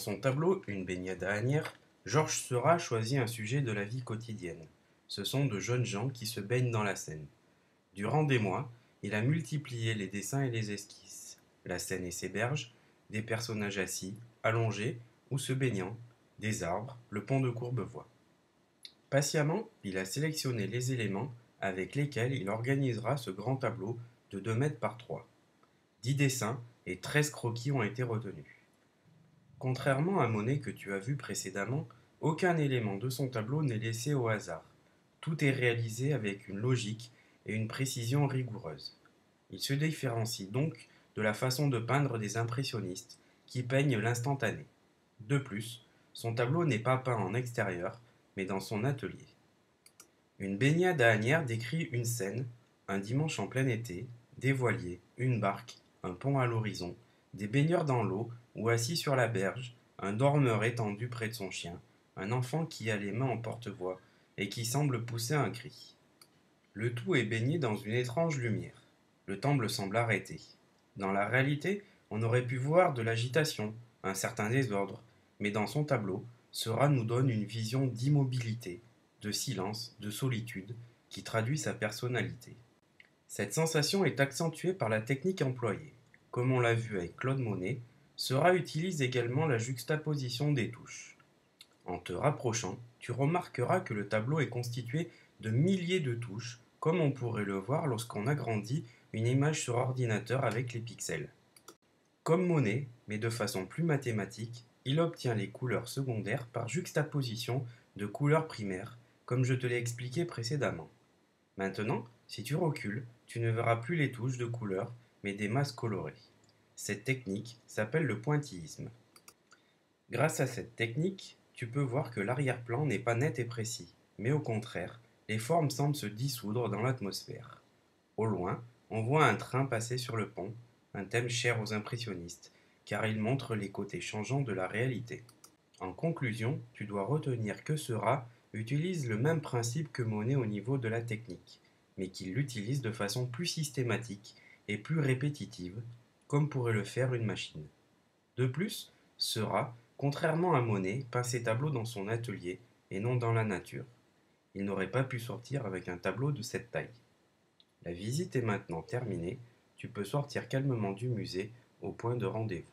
son tableau Une baignade à Asnières, Georges Seurat choisit un sujet de la vie quotidienne. Ce sont de jeunes gens qui se baignent dans la Seine. Durant des mois, il a multiplié les dessins et les esquisses. La Seine et ses berges, des personnages assis, allongés ou se baignant, des arbres, le pont de Courbevoie. Patiemment, il a sélectionné les éléments avec lesquels il organisera ce grand tableau de 2 mètres par 3. 10 dessins et 13 croquis ont été retenus. Contrairement à Monet que tu as vu précédemment, aucun élément de son tableau n'est laissé au hasard. Tout est réalisé avec une logique et une précision rigoureuses. Il se différencie donc de la façon de peindre des impressionnistes qui peignent l'instantané. De plus, son tableau n'est pas peint en extérieur, mais dans son atelier. Une baignade à Asnières décrit une scène, un dimanche en plein été, des voiliers, une barque, un pont à l'horizon, des baigneurs dans l'eau ou assis sur la berge, un dormeur étendu près de son chien, un enfant qui a les mains en porte-voix et qui semble pousser un cri. Le tout est baigné dans une étrange lumière. Le temple semble arrêté. Dans la réalité, on aurait pu voir de l'agitation, un certain désordre, mais dans son tableau, Seurat nous donne une vision d'immobilité, de silence, de solitude, qui traduit sa personnalité. Cette sensation est accentuée par la technique employée. Comme on l'a vu avec Claude Monet, Seurat utilise également la juxtaposition des touches. En te rapprochant, tu remarqueras que le tableau est constitué de milliers de touches, comme on pourrait le voir lorsqu'on agrandit une image sur ordinateur avec les pixels. Comme Monet, mais de façon plus mathématique, il obtient les couleurs secondaires par juxtaposition de couleurs primaires, comme je te l'ai expliqué précédemment. Maintenant, si tu recules, tu ne verras plus les touches de couleurs, mais des masses colorées. Cette technique s'appelle le pointillisme. Grâce à cette technique, tu peux voir que l'arrière-plan n'est pas net et précis, mais au contraire, les formes semblent se dissoudre dans l'atmosphère. Au loin, on voit un train passer sur le pont, un thème cher aux impressionnistes, car il montre les côtés changeants de la réalité. En conclusion, tu dois retenir que Seurat utilise le même principe que Monet au niveau de la technique, mais qu'il l'utilise de façon plus systématique et plus répétitive, comme pourrait le faire une machine. De plus, Seurat, contrairement à Monet, peint ses tableaux dans son atelier et non dans la nature. Il n'aurait pas pu sortir avec un tableau de cette taille. La visite est maintenant terminée, tu peux sortir calmement du musée au point de rendez-vous.